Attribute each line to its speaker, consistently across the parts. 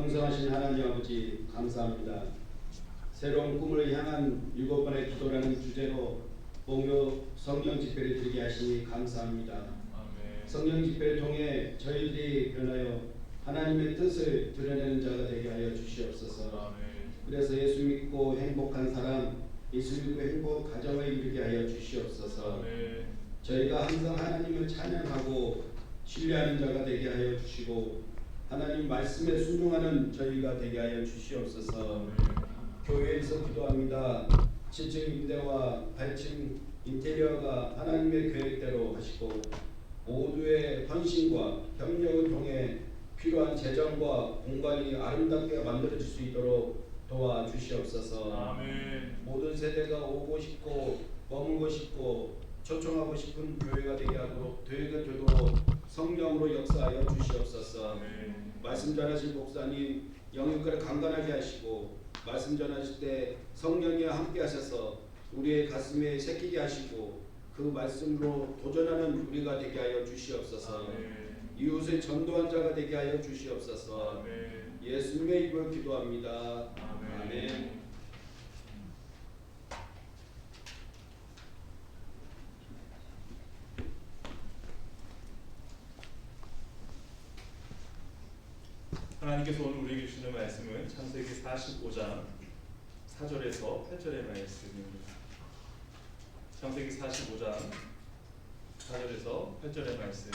Speaker 1: 영성하신 하나님 아버지 감사합니다. 새로운 꿈을 향한 7번의 기도라는 주제로 목요 성령 집회를 드리게 하시니 감사합니다.
Speaker 2: 아멘.
Speaker 1: 성령 집회를 통해 저희들이 변하여 하나님의 뜻을 드러내는 자가 되게 하여 주시옵소서.
Speaker 2: 아멘.
Speaker 1: 그래서 예수 믿고 행복한 사람, 예수 믿고 행복 가정을 이루게 하여 주시옵소서.
Speaker 2: 아멘.
Speaker 1: 저희가 항상 하나님을 찬양하고 신뢰하는 자가 되게 하여 주시고 하나님 말씀에 순종하는 저희가 되게 하여 주시옵소서. 교회에서 기도합니다. 7층 임대와 8층 인테리어가 하나님의 계획대로 하시고 모두의 헌신과 협력을 통해 필요한 재정과 공간이 아름답게 만들어질 수 있도록 도와주시옵소서.
Speaker 2: 아멘.
Speaker 1: 모든 세대가 오고 싶고 머물고 싶고 초청하고 싶은 교회가 되게 하도록 성령으로 역사하여 주시옵소서.
Speaker 2: 아멘.
Speaker 1: 말씀 전하실 목사님 영육과를 강건하게 하시고 말씀 전하실 때 성령이 함께 하셔서 우리의 가슴에 새기게 하시고 그 말씀으로 도전하는 우리가 되게 하여 주시옵소서.
Speaker 2: 아멘.
Speaker 1: 이웃을 전도한 자가 되게 하여 주시옵소서.
Speaker 2: 아멘.
Speaker 1: 예수님의 이름으로 기도합니다.
Speaker 2: 아멘.
Speaker 1: 아멘.
Speaker 2: 하나님께서 오늘 우리에게 주시는 말씀은 창세기 45장 4절에서 8절의 말씀입니다. 창세기 45장 4절에서 8절의 말씀,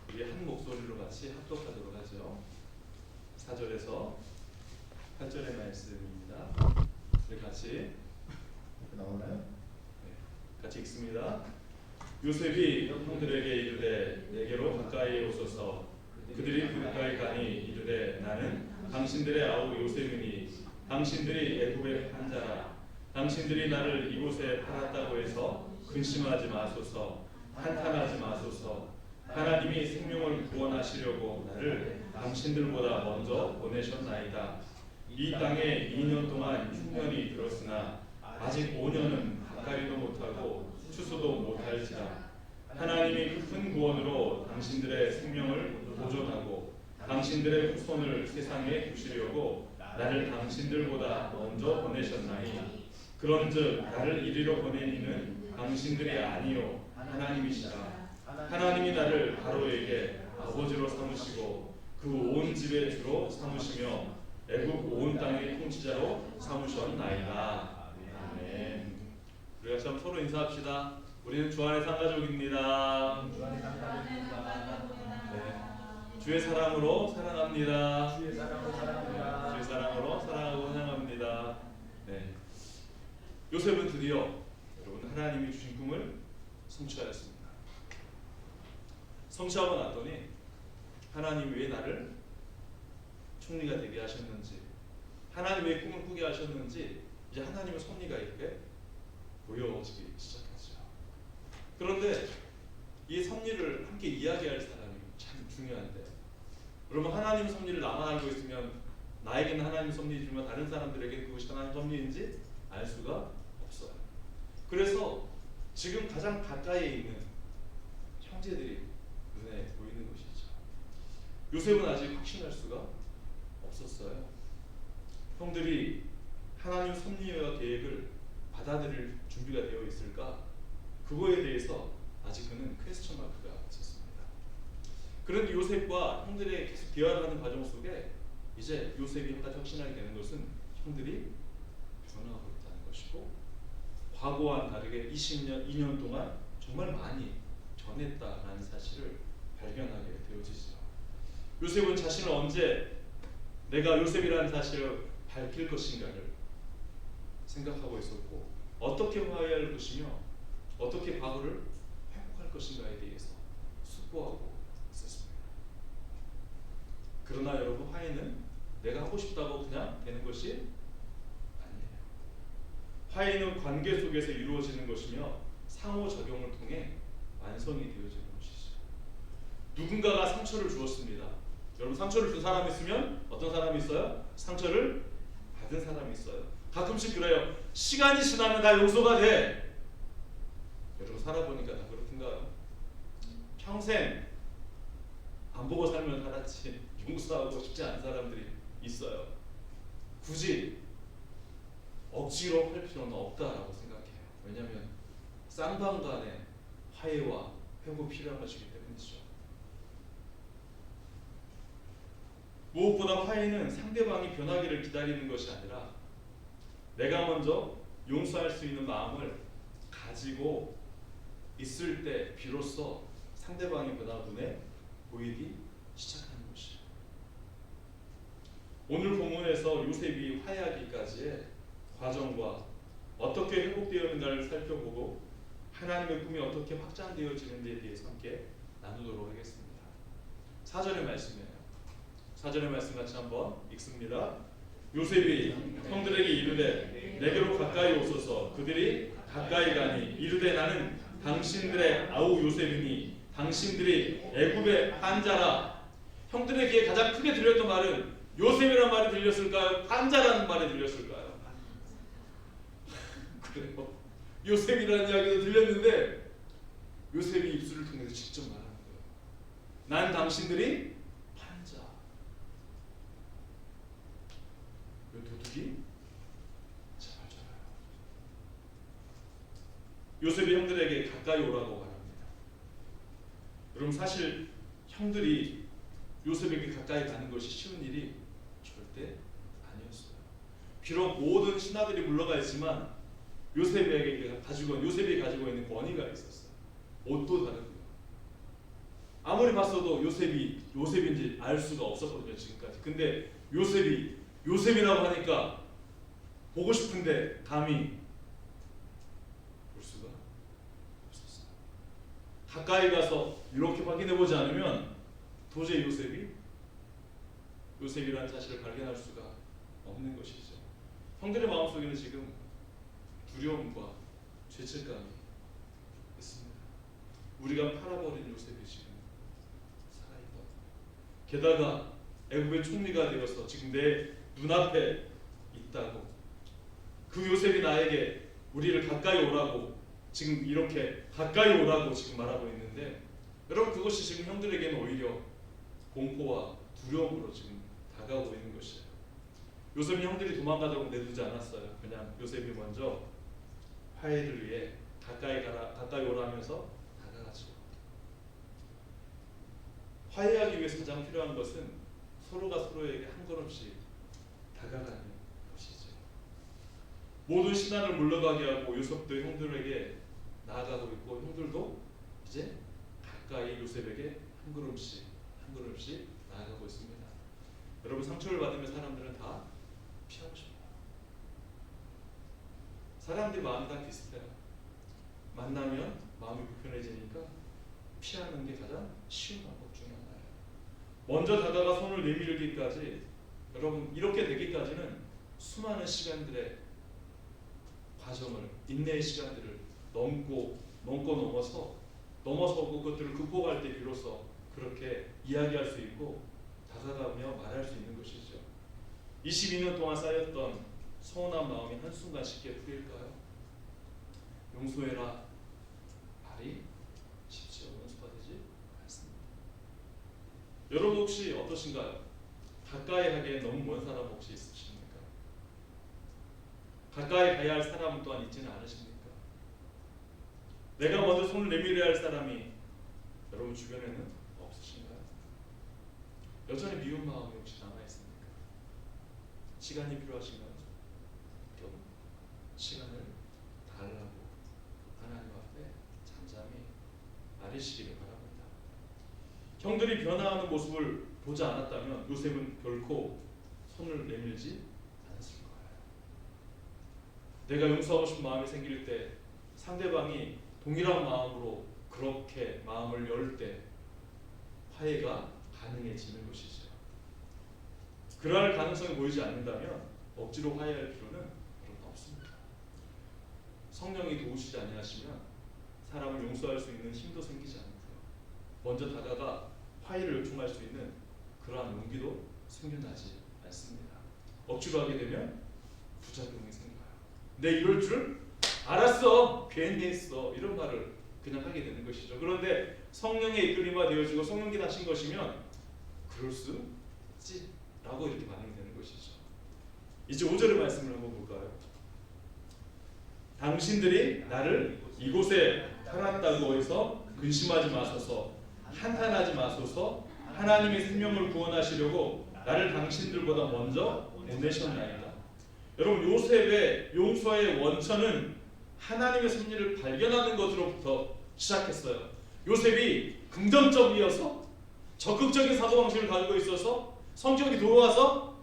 Speaker 2: 우리 한 목소리로 같이 합독하도록 하죠. 4절에서 8절의 말씀입니다. 우리 같이
Speaker 1: 나오나요?
Speaker 2: 네, 같이 읽습니다. 요셉이 형들에게 이르되 내게로 가까이 오소서. 그들이 가까이 가니 이르되 나는 당신들의 아우 요셉이니 당신들이 애굽의 판자라. 당신들이 나를 이곳에 팔았다고 해서 근심하지 마소서. 한탄하지 마소서. 하나님이 생명을 구원하시려고 나를 당신들보다 먼저 보내셨나이다. 이 땅에 2년 동안 흉년이 들었으나 아직 5년은 가까이도 못하고 추수도 못할지라. 하나님이 큰 구원으로 당신들의 생명을 보존하고 당신들의 후손을 세상에 두시려고 나를 당신들보다 먼저 보내셨나니 그런즉 나를 이리로 보낸 이는 당신들이 아니요 하나님이시라. 하나님이 나를 바로에게 아버지로 삼으시고 그 온 집의 주로 삼으시며 애굽 온 땅의 통치자로 삼으셨나이다. 아멘. 우리가 참 서로 인사합시다. 우리는 주 안의 상가족입니다. 네. 주의 사랑으로 사랑합니다. 주의 사랑으로 사랑하고 사랑합니다. 네. 요셉은 드디어 여러분 하나님이 주신 꿈을 성취하였습니다. 성취하고 났더니 하나님이 왜 나를 총리가 되게 하셨는지, 하나님 왜 꿈을 꾸게 하셨는지 이제 하나님의 섭리가 이렇게 보여지기 시작했죠. 그런데 이 섭리를 함께 이야기할 사람이 참 중요한데, 여러분 하나님의 섭리를 나만 알고 있으면 나에게는 하나님의 섭리이지만 다른 사람들에게 그것이 하나님의 섭리인지 알 수가 없어요. 그래서 지금 가장 가까이에 있는 형제들이 눈에 보이는 것이죠. 요셉은 아직 확신할 수가 없었어요. 형들이 하나님 섭리와 계획을 받아들일 준비가 되어 있을까? 그거에 대해서 아직 그는 퀘스천 마크가 있었습니다. 그런데 요셉과 형들의 계속 대화를 하는 과정 속에 이제 요셉이 한 가지 확신하게 되는 것은 형들이 변화하고 있다는 것이고, 과거와는 다르게 2년 동안 정말 많이 변했다라는 사실을 발견하게 되어지죠. 요셉은 자신을 언제 내가 요셉이라는 사실을 밝힐 것인가를 생각하고 있었고, 어떻게 화해할 것이며 어떻게 과거를 회복할 것인가에 대해서 숙고하고 있었습니다. 그러나 여러분, 화해는 내가 하고 싶다고 그냥 되는 것이 아니에요. 화해는 관계 속에서 이루어지는 것이며 상호작용을 통해 완성이 되어지는 것이죠. 누군가가 상처를 주었습니다. 여러분, 상처를 준 사람이 있으면 어떤 사람이 있어요? 상처를 받은 사람이 있어요. 가끔씩 그래요. 시간이 지나면 다 용서가 돼. 여러분, 살아보니까 다 그렇던가요? 평생 안 보고 살면 살았지 용서하고 싶지 않은 사람들이 있어요. 굳이 억지로 할 필요는 없다라고 생각해요. 왜냐하면 쌍방 간의 화해와 회복이 필요한 것이기 때문이죠. 무엇보다 화해는 상대방이 변하기를 기다리는 것이 아니라 내가 먼저 용서할 수 있는 마음을 가지고 있을 때 비로소 상대방의 변화 눈에 보이기 시작하는 것이에요. 오늘 본문에서 요셉이 화해하기까지의 과정과 어떻게 회복되었는가를 살펴보고 하나님의 꿈이 어떻게 확장되어지는지에 대해서 함께 나누도록 하겠습니다. 4절의 말씀이에요. 4절의 말씀 같이 한번 읽습니다. 요셉이 형들에게 이르되 내게로 가까이 오소서. 그들이 가까이 가니 이르되 나는 당신들의 아우 요셉이니 당신들이 애굽의 한자라. 형들의 귀에 가장 크게 들렸던 말은 요셉이라는 말이 들렸을까요? 한자라는 말이 들렸을까요? 그래요. 요셉이라는 이야기도 들렸는데 요셉이 입술을 통해서 직접 말하는 거예요. 난 당신들이 한자. 왜 도둑이? 제발 좋아요. 요셉이 형들에게 가까이 오라고 말합니다. 여러분 사실 형들이 요셉에게 가까이 가는 것이 쉬운 일이 절대 아니었어요. 비록 모든 신하들이 물러가 있지만 요셉이 가지고 있는 권위가 있었어요. 옷도 다르고요. 아무리 봤어도 요셉인지 알 수가 없었거든요 지금까지. 근데 요셉이라고 하니까 보고 싶은데 감히 볼 수가 없었어요. 가까이 가서 이렇게 확인해보지 않으면 도저히 요셉이라는 사실을 발견할 수가 없는 것이죠. 형들의 마음속에는 지금 두려움과 죄책감이 있습니다. 우리가 팔아버린 요셉이 지금 살아있다. 게다가 애굽의 총리가 되어서 지금 내 눈앞에 있다고. 그 요셉이 나에게 우리를 가까이 오라고 지금 이렇게 가까이 오라고 지금 말하고 있는데 여러분 그것이 지금 형들에게는 오히려 공포와 두려움으로 지금 다가오고 있는 것이에요. 요셉이 형들이 도망가도록 내두지 않았어요. 그냥 요셉이 먼저 화해를 위해 가까이 오라면서 다가가죠. 화해하기 위해서 가장 필요한 것은 서로가 서로에게 한 걸음씩 다가가는 것이죠. 모든 신앙을 물러가게 하고 요셉도 형들에게 나아가고 있고 형들도 이제 가까이 요셉에게 한 걸음씩 나아가고 있습니다. 여러분 상처를 받으면 사람들은 다 피하고 싶어요. 사람들이 마음이 다 비슷해요. 만나면 마음이 불편해지니까 피하는 게 가장 쉬운 방법 중에 하나예요. 먼저 다가가 손을 내밀기까지 여러분 이렇게 되기까지는 수많은 시간들의 과정을 인내의 시간들을 넘어서고 그것들을 극복할 때 비로소 그렇게 이야기할 수 있고 다가가며 말할 수 있는 것이죠. 22년 동안 쌓였던 서운한 마음이 한순간 쉽게 풀릴까요? 용서해라 말이 쉽지요. 용서가 되지 않습니다. 여러분 혹시 어떠신가요? 가까이 하기에 너무 먼 사람 혹시 있으십니까? 가까이 가야 할 사람 또한 있지는 않으십니까? 내가 먼저 손을 내밀어야 할 사람이 여러분 주변에는 없으신가요? 여전히 미운 마음이 혹시 남아있습니까? 시간이 필요하신가요? 여러분 시간을 달라고 하나님 앞에 잠잠히 아뢰시기를 바랍니다. 형들이 변화하는 모습을 보지 않았다면 요셉은 결코 손을 내밀지 않았을 거예요. 내가 용서하고 싶은 마음이 생길 때 상대방이 동일한 마음으로 그렇게 마음을 열 때 화해가 가능해지는 것이죠. 그러할 가능성이 보이지 않는다면 억지로 화해할 필요는 없습니다. 성령이 도우시지 아니하시면 사람을 용서할 수 있는 힘도 생기지 않고요. 먼저 다가가 화해를 요청할 수 있는 그러한 용기도 생겨나지 않습니다. 억지로 하게 되면 부작용이 생겨요. 내 이럴 줄 알았어, 괜히 했어, 이런 말을 그냥 하게 되는 것이죠. 그런데 성령의 이끌림과 되어지고 성령께 다신 것이면 그럴 수 있지 라고 이렇게 반응되는 것이죠. 이제 5절의 말씀을 한번 볼까요? 당신들이 나를 이곳에 팔았다고 해서 근심하지 마소서, 한탄하지 마소서. 하나님의 생명을 구원하시려고 나를 당신들보다 먼저 보내셨나이다. 여러분, 요셉의 용서의 원천은 하나님의 섭리를 발견하는 것으로부터 시작했어요. 요셉이 긍정적이어서 적극적인 사고방식을 가지고 있어서 성격이 돌아와서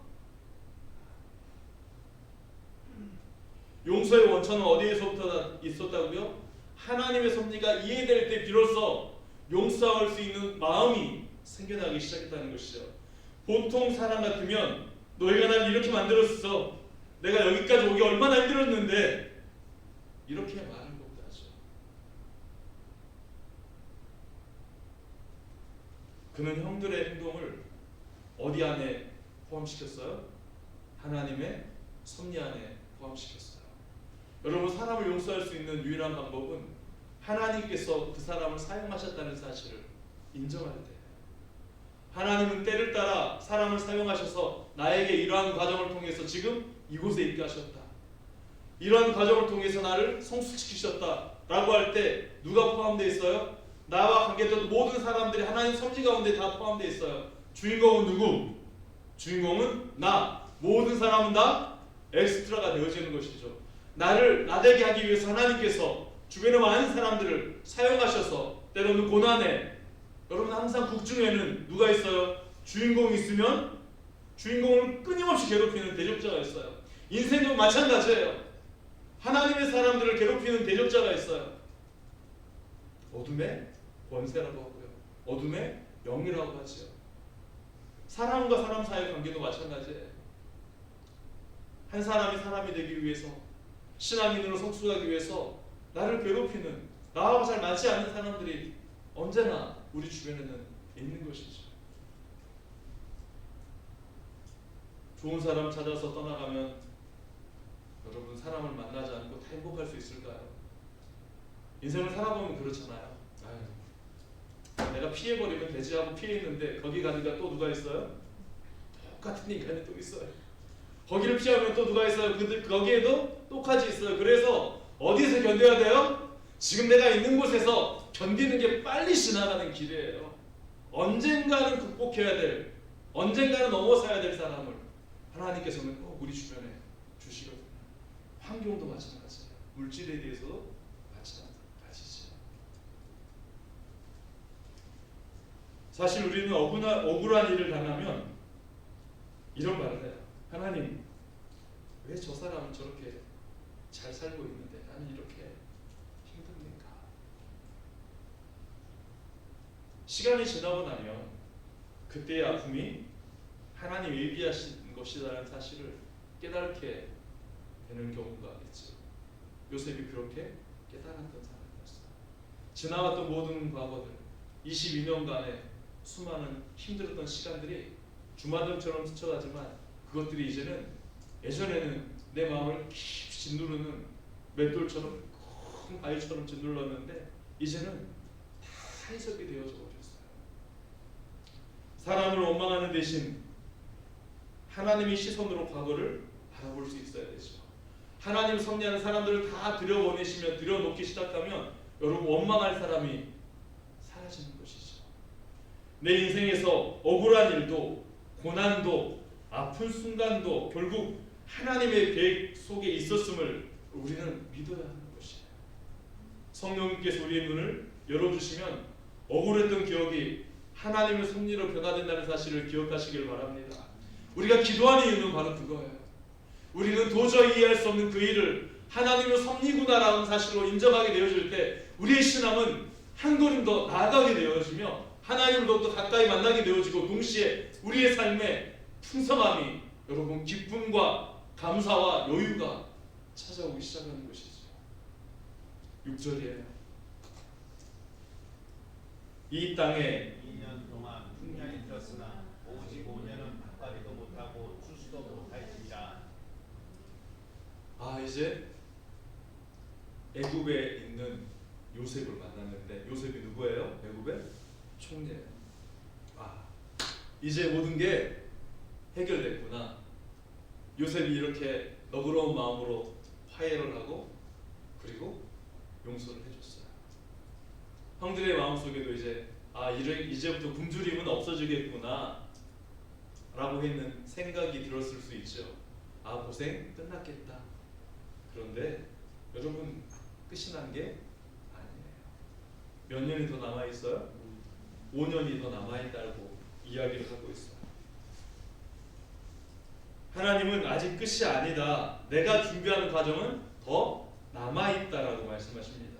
Speaker 2: 용서의 원천은 어디에서부터 있었다고요? 하나님의 섭리가 이해될 때 비로소 용서할 수 있는 마음이 생겨나기 시작했다는 것이죠. 보통 사람 같으면 너희가 날 이렇게 만들었어, 내가 여기까지 오기 얼마나 힘들었는데, 이렇게 말을 못하죠. 그는 형들의 행동을 어디 안에 포함시켰어요? 하나님의 섭리 안에 포함시켰어요. 여러분, 사람을 용서할 수 있는 유일한 방법은 하나님께서 그 사람을 사용하셨다는 사실을 인정할 때, 하나님은 때를 따라 사람을 사용하셔서 나에게 이러한 과정을 통해서 지금 이곳에 있게 하셨다, 이러한 과정을 통해서 나를 성숙시키셨다 라고 할 때 누가 포함되어 있어요? 나와 관계된 모든 사람들이 하나님 섭리 가운데 다 포함되어 있어요. 주인공은 누구? 주인공은 나. 모든 사람은 다 엑스트라가 되어지는 것이죠. 나를 나되게 하기 위해서 하나님께서 주변의 많은 사람들을 사용하셔서, 때로는 고난에, 여러분 항상 국중에는 누가 있어요? 주인공이 있으면 주인공을 끊임없이 괴롭히는 대적자가 있어요. 인생도 마찬가지예요. 하나님의 사람들을 괴롭히는 대적자가 있어요. 어둠의 권세라고 하고요, 어둠의 영이라고 하죠. 사람과 사람 사이의 관계도 마찬가지예요. 한 사람이 사람이 되기 위해서, 신앙인으로 성숙하기 위해서 나를 괴롭히는, 나하고 잘 맞지 않는 사람들이 언제나 우리 주변에는 있는 것이죠. 좋은 사람 찾아서 떠나가면 여러분, 사람을 만나지 않고 다 행복할 수 있을까요? 인생을 살아보면 그렇잖아요. 아유, 내가 피해버리면 되지 하고 피했는데 거기 가니까 또 누가 있어요? 똑같은 인간이 또 있어요. 거기를 피하면 또 누가 있어요? 거기에도 똑같이 있어요. 그래서 어디서 견뎌야 돼요? 지금 내가 있는 곳에서 견디는 게 빨리 지나가는 길이에요. 언젠가는 극복해야 될, 언젠가는 넘어서야 될 사람을 하나님께서는 꼭 우리 주변에 주시거든요. 환경도 마찬가지예요. 물질에 대해서도 마찬가지죠. 사실 우리는 억울한 일을 당하면 이런 말을 해요. 하나님, 왜 저 사람은 저렇게 잘 살고 있는데 나는 이렇게 힘듭니까? 시간이 지나고 나면 그때의 아픔이 하나님 예비하신 것이라는 사실을 깨닫게 되는 경우가 있죠. 요셉이 그렇게 깨달았던 사람이었어요. 지나왔던 모든 과거들, 22년간의 수많은 힘들었던 시간들이 주마등처럼 스쳐가지만 그것들이 이제는, 예전에는 내 마음을 깊이 짓누르는 맷돌처럼 큰 바위처럼 짓눌렀는데 이제는 다 해석이 되어져 버렸어요. 사람을 원망하는 대신 하나님의 시선으로 과거를 바라볼 수 있어야 되죠. 하나님 섭리하는 사람들을 다 들여보내시면, 들여놓기 시작하면 여러분, 원망할 사람이 사라지는 것이죠. 내 인생에서 억울한 일도, 고난도, 아픈 순간도 결국 하나님의 계획 속에 있었음을 우리는 믿어야 하는 것이에요. 성령님께서 우리의 눈을 열어주시면 억울했던 기억이 하나님의 섭리로 변화된다는 사실을 기억하시길 바랍니다. 우리가 기도하는 이유는 바로 그거예요. 우리는 도저히 이해할 수 없는 그 일을 하나님의 섭리구나라는 사실로 인정하게 되어질 때 우리의 신앙은 한 걸음 더 나아가게 되어지며 하나님을 더욱더 가까이 만나게 되어지고, 동시에 우리의 삶에 풍성함이, 여러분, 기쁨과 감사와 여유가 찾아오기 시작하는 것이죠. 6절이에요. 이 땅에
Speaker 3: 2년 동안 풍년이 들었으나 오직 5년은 밭가리도 못하고 추수도 못할지니라.
Speaker 2: 이제 애굽에 있는 요셉을 만났는데, 요셉이 누구예요? 애굽의 총리예요. 이제 모든 게 해결됐구나. 요셉이 이렇게 너그러운 마음으로 화해를 하고 그리고 용서를 해줬어요. 형들의 마음속에도 이제 이제부터 굶주림은 없어지겠구나 라고 했는 생각이 들었을 수 있죠. 고생 끝났겠다. 그런데 여러분, 끝이 난 게 아니에요. 몇 년이 더 남아있어요? 5년이 더 남아있다고 이야기를 하고 있어요. 하나님은 아직 끝이 아니다. 내가 준비하는 과정은 더 남아있다라고 말씀하십니다.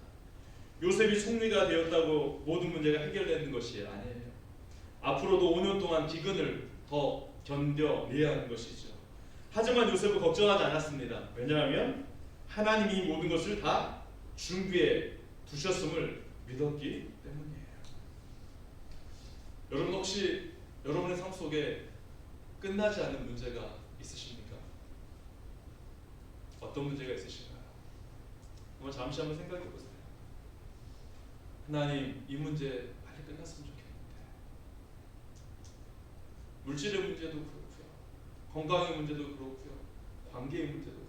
Speaker 2: 요셉이 총리가 되었다고 모든 문제가 해결되는 것이 아니에요. 앞으로도 5년 동안 기근을 더 견뎌내야 하는 것이죠. 하지만 요셉은 걱정하지 않았습니다. 왜냐하면 하나님이 모든 것을 다 준비해 두셨음을 믿었기 때문이에요. 여러분, 혹시 여러분의 삶 속에 끝나지 않은 문제가 있으십니까? 어떤 문제가 있으신가요? 한번 잠시 한번 생각해 보세요. 하나님, 이 문제 빨리 끝났으면 좋겠는데. 물질의 문제도 그렇고요, 건강의 문제도 그렇고요, 관계의 문제도 그래요.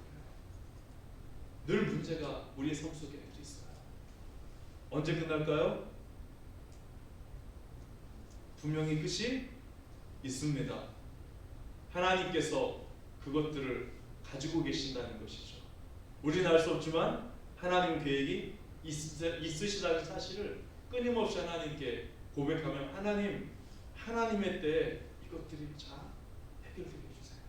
Speaker 2: 늘 문제가 우리의 삶 속에 있어요. 언제 끝날까요? 분명히 끝이 있습니다. 하나님께서 그것들을 가지고 계신다는 것이죠. 우리는 알 수 없지만 하나님 계획이 있으시다는 사실을 끊임없이 하나님께 고백하면 하나님의 때에 이것들이 잘 해결되게 해주세요.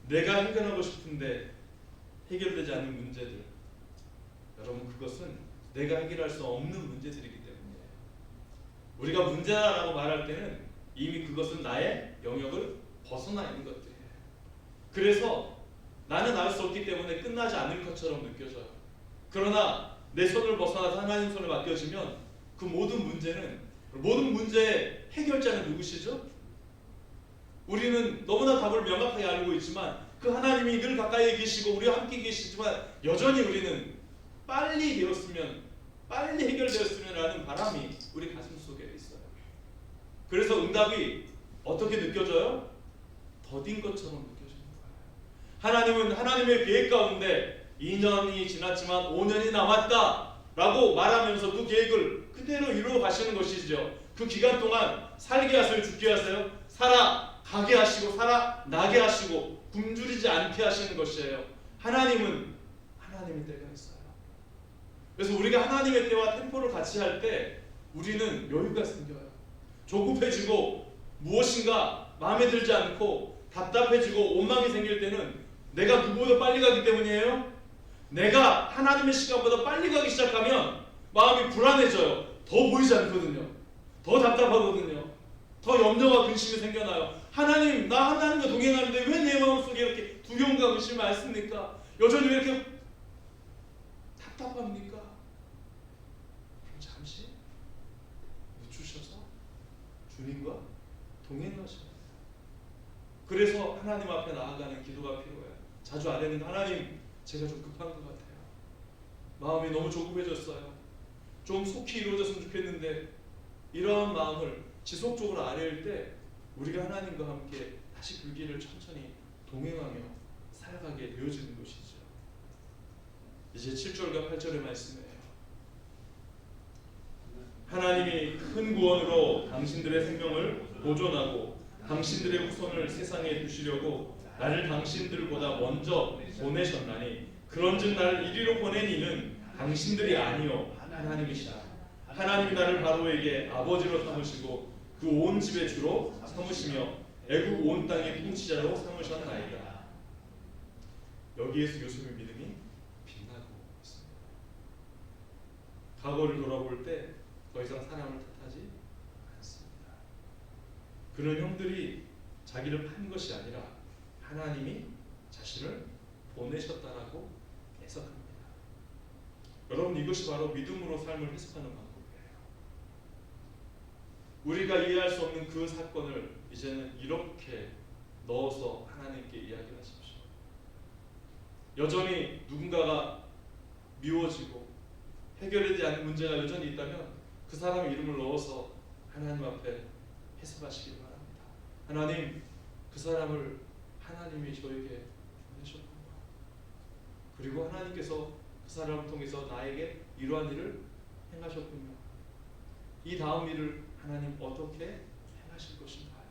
Speaker 2: 내가 해결하고 싶은데 해결되지 않는 문제들, 여러분, 그것은 내가 해결할 수 없는 문제들이기 때문이에요. 우리가 문제라고 말할 때는 이미 그것은 나의 영역을 벗어나 있는 것들이에요. 그래서 나는 알 수 없기 때문에 끝나지 않을 것처럼 느껴져요. 그러나 내 손을 벗어나서 하나님 손을 맡겨지면 그 모든 문제의 해결자는 누구시죠? 우리는 너무나 답을 명확하게 알고 있지만 그 하나님이 늘 가까이에 계시고 우리와 함께 계시지만 여전히 우리는 빨리 되었으면, 빨리 해결되었으면 하는 바람이 우리 가슴 속에 있어요. 그래서 응답이 어떻게 느껴져요? 더딘 것처럼 느껴지는 거예요. 하나님은 하나님의 계획 가운데 2년이 지났지만 5년이 남았다라고 말하면서 그 계획을 그대로 이루어 가시는 것이죠. 그 기간 동안 살게 하세요, 죽게 하세요? 살아가게 하시고 살아나게 하시고 굶주리지 않게 하시는 것이에요. 하나님은 하나님의 때가 있어요. 그래서 우리가 하나님의 때와 템포를 같이 할 때 우리는 여유가 생겨요. 조급해지고 무엇인가 마음에 들지 않고 답답해지고 원망이 생길 때는 내가 누구보다 빨리 가기 때문이에요. 내가 하나님의 시간보다 빨리 가기 시작하면 마음이 불안해져요. 더 보이지 않거든요. 더 답답하거든요. 더 염려와 근심이 생겨나요. 나 하나님과 동행하는데 왜 내 마음속에 이렇게 두려움과 근심이 많습니까? 여전히 왜 이렇게 답답합니까? 그럼 잠시 멈추셔서 주님과 동행하셔야 돼요. 그래서 하나님 앞에 나아가는 기도가 필요해요. 자주 아뢰는, 하나님, 제가 좀 급한 것 같아요. 마음이 너무 조급해졌어요. 좀 속히 이루어졌으면 좋겠는데, 이러한 마음을 지속적으로 아뢰일 때 우리가 하나님과 함께 다시 그 길을 천천히 동행하며 살아가게 되어지는 것이죠. 이제 7절과 8절의 말씀이에요. 하나님이 큰 구원으로 당신들의 생명을 보존하고 당신들의 후손을 세상에 두시려고 나를 당신들보다 먼저 보내셨나니, 그런즉 나를 이리로 보낸 이는 당신들이 아니요 하나님이시라. 하나님이 나를 바로에게 아버지로 삼으시고 그 온 집의 주로 삼으시며 애국 온 땅의 통치자로 삼으셨나이다. 여기에서 요셉의 믿음이 빛나고 있습니다. 과거를 돌아볼 때 더 이상 사람을 탓하지 않습니다. 그런 형들이 자기를 판 것이 아니라 하나님이 자신을 보내셨다라고 해석합니다. 여러분, 이것이 바로 믿음으로 삶을 해석하는 방법이에요. 우리가 이해할 수 없는 그 사건을 이제는 이렇게 넣어서 하나님께 이야기를 하십시오. 여전히 누군가가 미워지고 해결되지 않은 문제가 여전히 있다면 그 사람의 이름을 넣어서 하나님 앞에 해석하시기 바랍니다. 하나님, 그 사람을 하나님이 저에게 보내셨군요. 그리고 하나님께서 그 사람을 통해서 나에게 이러한 일을 행하셨군요. 이 다음 일을 하나님 어떻게 행하실 것인가요?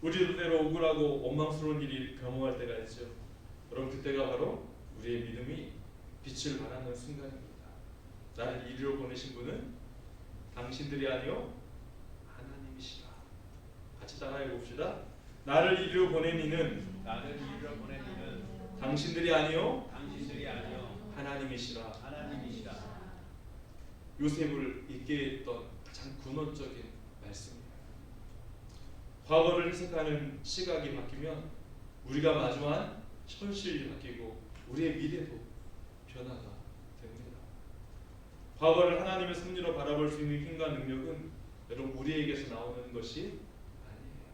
Speaker 2: 우리도 때로 억울하고 원망스러운 일이 경험할 때가 있죠. 여러분, 그때가 바로 우리의 믿음이 빛을 발하는 순간입니다. 나를 이리로 보내신 분은 당신들이 아니요 하나님이시라. 같이 따라해 봅시다. 나를 이리로 보낸 이는
Speaker 3: 나를 이리로 보낸 이는
Speaker 2: 당신들이 아니요
Speaker 3: 당신들이 아니요
Speaker 2: 하나님이시라.
Speaker 3: 하나님이시라.
Speaker 2: 요셉을 있게 했던 가장 근원적인 말씀이에요. 과거를 해석하는 시각이 바뀌면 우리가 마주한 현실이 바뀌고 우리의 미래도 변화가 됩니다. 과거를 하나님의 섭리로 바라볼 수 있는 힘과 능력은 여러분 우리에게서 나오는 것이 아니에요.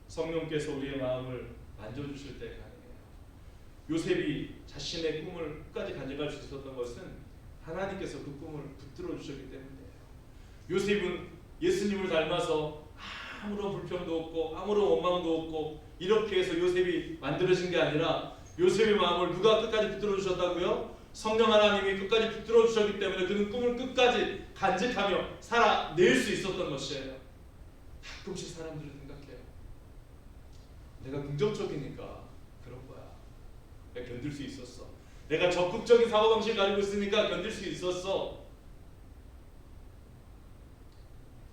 Speaker 2: 성령께서 우리의 마음을 만져주실 때 가능해요. 요셉이 자신의 꿈을 끝까지 간직할 수 있었던 것은 하나님께서 그 꿈을 붙들어 주셨기 때문이에요. 요셉은 예수님을 닮아서 아무런 불평도 없고 아무런 원망도 없고 이렇게 해서 요셉이 만들어진 게 아니라 요셉의 마음을 누가 끝까지 붙들어 주셨다고요? 성령 하나님이 끝까지 붙들어 주셨기 때문에 그는 꿈을 끝까지 간직하며 살아낼 수 있었던 것이에요. 가끔씩 사람들은 생각해요. 내가 긍정적이니까 그런 거야. 내가 견딜 수 있었어. 내가 적극적인 사고방식을 가지고 있으니까 견딜 수 있었어.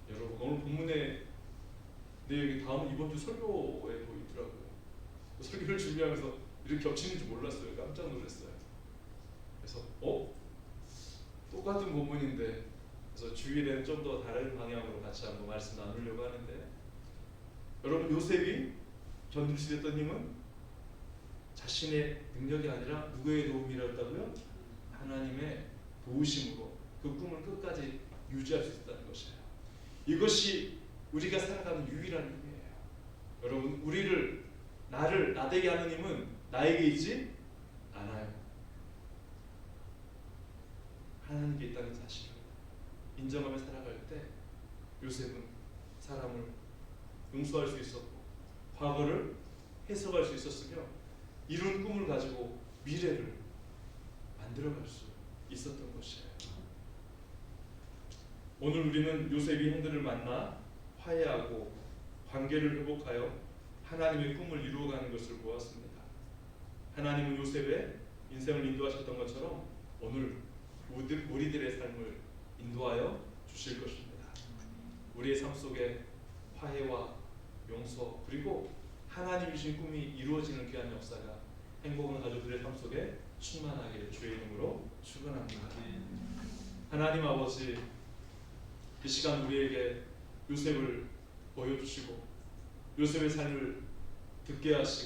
Speaker 2: 여러분, 오늘 본문에 내용이 다음 이번 주 설교에도 있더라고요. 설교를 준비하면서 이렇게 겹치는 줄 몰랐어요. 깜짝 놀랐어요. 그래서 똑같은 본문인데 그래서 주일에는 좀 더 다른 방향으로 같이 한번 말씀 나누려고 하는데, 여러분, 요셉이 견딜 수 있었던 힘은 자신의 능력이 아니라 누구의 도움이었다고요? 하나님의 도우심으로 그 꿈을 끝까지 유지할 수 있다는 것이에요. 이것이 우리가 살아가는 유일한 힘이에요. 여러분, 우리를 나를 나되게 하는 힘은 나에게 있지 않아요. 하나님께 있다는 사실을 인정하며 살아갈 때 요셉은 사람을 용서할 수 있었고 과거를 해석할 수 있었으며 이룬 꿈을 가지고 미래를 만들어갈 수 있었던 것이에요. 오늘 우리는 요셉이 형들을 만나 화해하고 관계를 회복하여 하나님의 꿈을 이루어가는 것을 보았습니다. 하나님은 요셉의 인생을 인도하셨던 것처럼 오늘 우리들의 삶을 인도하여 주실 것입니다. 우리의 삶 속에 화해와 용서 그리고 하나님이 주신 꿈이 이루어지는 귀한 역사가 행복한 가족들의 삶 속에 충만하기를 주의 이름으로 축원합니다. 하나님 아버지, 이 시간 우리에게 요셉을 보여주시고 요셉의 삶을 듣게 하시고